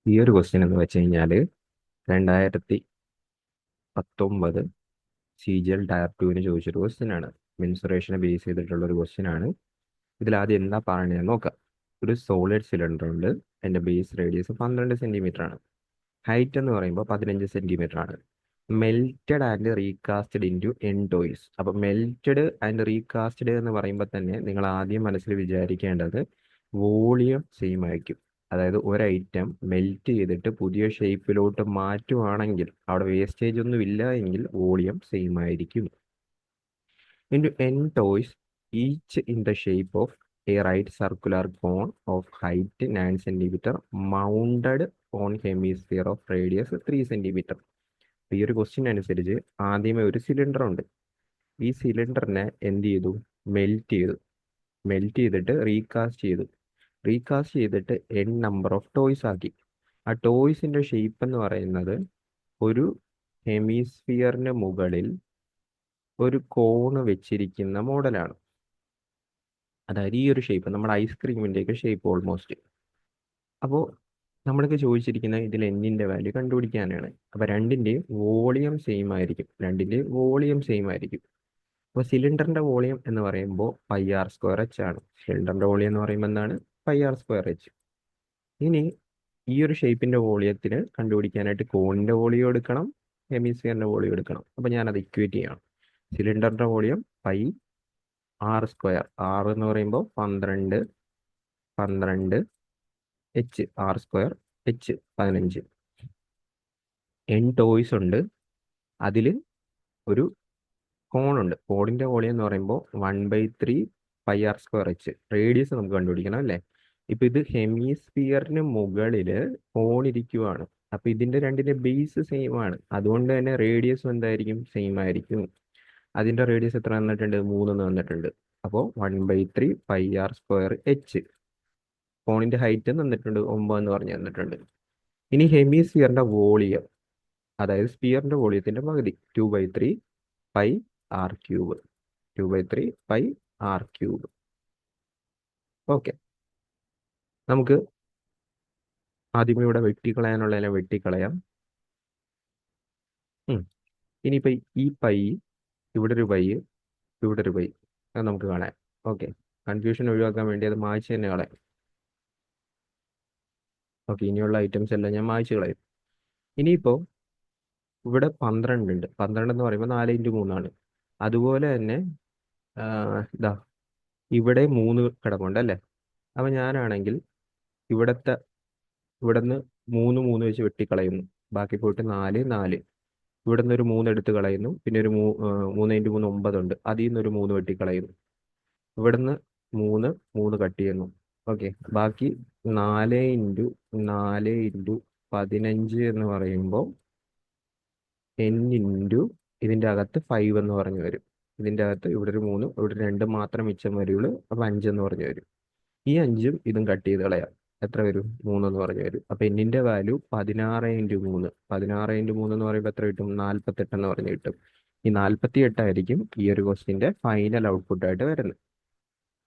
ഈ ഒരു ക്വസ്റ്റ്യൻ എന്ന് വെച്ച് കഴിഞ്ഞാൽ 2019 CGL ടയർ 2 ചോദിച്ചൊരു ക്വസ്റ്റ്യൻ ആണ്. മെൻസുറേഷനെ ബേസ് ചെയ്തിട്ടുള്ള ഒരു ക്വസ്റ്റ്യൻ ആണ്. ഇതിൽ ആദ്യം എന്താ പറയണതെന്ന് നോക്കാം. ഒരു സോളിഡ് സിലിണ്ടർ ഉണ്ട്. അതിന്റെ ബേസ് റേഡിയസ് 12 സെന്റിമീറ്റർ ആണ്. ഹൈറ്റ് എന്ന് പറയുമ്പോൾ 15 സെന്റിമീറ്റർ ആണ്. Melted and recast into N toys. അപ്പോൾ മെൽറ്റഡ് ആൻഡ് റീകാസ്റ്റഡ് എന്ന് പറയുമ്പോൾ തന്നെ നിങ്ങൾ ആദ്യം മനസ്സിൽ വിചാരിക്കേണ്ടത് വോളിയം സെയിം ആയിരിക്കും. അതായത് ഒരു ഐറ്റം മെൽറ്റ് ചെയ്തിട്ട് പുതിയ ഷേപ്പിലോട്ട് മാറ്റുവാണെങ്കിൽ അവിടെ വേസ്റ്റേജ് ഒന്നും ഇല്ല എങ്കിൽ വോളിയം സെയിം ആയിരിക്കും. Into N toys each in the shape of a right circular cone of height 9 centimetre mounted on hemisphere of radius 3 centimetre. ഈ ഒരു ക്വസ്റ്റ്യൻ അനുസരിച്ച് ആദ്യമേ ഒരു സിലിണ്ടർ ഉണ്ട്. ഈ സിലിണ്ടറിനെ എന്ത് ചെയ്തു? മെൽറ്റ് ചെയ്തിട്ട് റീകാസ്റ്റ് ചെയ്തു. റീകാസ്റ്റ് ചെയ്തിട്ട് എൻ നമ്പർ ഓഫ് ടോയ്സ് ആക്കി. ആ ടോയ്സിന്റെ ഷേപ്പ് എന്ന് പറയുന്നത് ഒരു ഹെമിസ്ഫിയറിന് മുകളിൽ ഒരു കോണ് വെച്ചിരിക്കുന്ന മോഡലാണ്. അതായത് ഈ ഒരു ഷേപ്പ് നമ്മുടെ ഐസ്ക്രീമിൻ്റെയൊക്കെ ഷേപ്പ് ഓൾമോസ്റ്റ്. അപ്പോൾ നമ്മൾക്ക് ചോദിച്ചിരിക്കുന്ന ഇതിൽ എന്നിൻ്റെ വാല്യൂ കണ്ടുപിടിക്കാനാണ്. അപ്പോൾ രണ്ടിൻ്റെയും വോളിയം സെയിം ആയിരിക്കും. അപ്പോൾ സിലിണ്ടറിൻ്റെ വോളിയം എന്ന് പറയുമ്പോൾ πr²h ആണ്. സിലിണ്ടറിൻ്റെ വോളിയം എന്ന് പറയുമ്പോൾ എന്താണ്? πr²h. ഇനി ഈ ഒരു ഷേപ്പിൻ്റെ വോളിയത്തിന് കണ്ടുപിടിക്കാനായിട്ട് കോണിൻ്റെ വോളിയം എടുക്കണം, ഹെമിസ്ഫിയറിൻ്റെ വോളിയം എടുക്കണം. അപ്പോൾ ഞാനത് ഇക്വേറ്റ് ചെയ്യണം. സിലിണ്ടറിൻ്റെ വോളിയം πr². ആർ എന്ന് പറയുമ്പോൾ 12 h, r², h 15. N toys ഉണ്ട്. അതിൽ ഒരു കോണുണ്ട്. കോണിന്റെ വോളിയം എന്ന് പറയുമ്പോൾ 1/3 πr²h. റേഡിയസ് നമുക്ക് കണ്ടുപിടിക്കണം അല്ലേ? ഇപ്പൊ ഇത് ഹെമിസ്ഫിയറിന് മുകളിൽ കോണിരിക്കുവാണ്. അപ്പൊ ഇതിന്റെ രണ്ടിന്റെ ബേസ് സെയിം ആണ്. അതുകൊണ്ട് തന്നെ റേഡിയസ് എന്തായിരിക്കും? സെയിം ആയിരിക്കും. അതിന്റെ റേഡിയസ് എത്ര തന്നിട്ടുണ്ട്? 3 തന്നിട്ടുണ്ട്. അപ്പോൾ 1/3 πr²h. കോണിന്റെ ഹൈറ്റ് തന്നിട്ടുണ്ട്, 9 എന്ന് പറഞ്ഞു തന്നിട്ടുണ്ട്. ഇനി ഹെമിസ്ഫിയറിന്റെ വോളിയം, അതായത് സ്ഫിയറിന്റെ വോളിയത്തിന്റെ പകുതി 2/3 πr³. 2/3 πr³. ഓക്കെ, നമുക്ക് ആദ്യമേ ഇവിടെ വെട്ടിക്കളയാനുള്ളതിനെ വെട്ടിക്കളയാം. ഇനിയിപ്പോൾ ഈ പൈ, ഇവിടെ ഒരു പൈ, ഇവിടെ ഒരു പൈ, അത് നമുക്ക് കളയാം. ഓക്കെ, കൺഫ്യൂഷൻ ഒഴിവാക്കാൻ വേണ്ടി അത് മായ്ച്ച് തന്നെ കളയാം. ഓക്കെ, ഇനിയുള്ള ഐറ്റംസ് എല്ലാം ഞാൻ മായ്ച്ച് കളയും. ഇനിയിപ്പോൾ ഇവിടെ 12 ഉണ്ട്. 12 എന്ന് പറയുമ്പോൾ 4x3 ആണ്. അതുപോലെ തന്നെ ഇതാ ഇവിടെ 3 കിടപ്പുണ്ട് അല്ലേ? അപ്പം ഞാനാണെങ്കിൽ ഇവിടെ നിന്ന് 3 3 വെച്ച് വെട്ടിക്കളയുന്നു. ബാക്കി പോയിട്ട് 4 4. ഇവിടെ നിന്ന് ഒരു 3 എടുത്ത് കളയുന്നു. പിന്നെ ഒരു 3x3 9 ഉണ്ട്. അതിൽ നിന്ന് ഒരു 3 വെട്ടിക്കളയുന്നു. ഇവിടെ നിന്ന് 3 3 കട്ട് ചെയ്യുന്നു. ഓക്കെ, ബാക്കി 4x4x15 എന്ന് പറയുമ്പോൾ n ഇൻറ്റു ഇതിൻ്റെ അകത്ത് 5 എന്ന് പറഞ്ഞു വരും. ഇതിൻ്റെ അകത്ത് ഇവിടെ ഒരു 3, ഇവിടെ 2 മാത്രം മിച്ചം വരുള്ളൂ. അപ്പം 5 എന്ന് പറഞ്ഞു വരും. ഈ 5ഉം ഇതും കട്ട് ചെയ്ത് കളയാം. എത്ര വരും? 3 എന്ന് പറഞ്ഞു വരും. അപ്പം എന്നിൻ്റെ വാല്യൂ 16x3. 16x3 എന്ന് പറയുമ്പോൾ എത്ര കിട്ടും? 48 എന്ന് പറഞ്ഞു കിട്ടും. ഈ 48 ആയിരിക്കും ഈ ഒരു ക്വസ്റ്റിൻ്റെ ഫൈനൽ ഔട്ട്പുട്ട് ആയിട്ട് വരുന്നത്.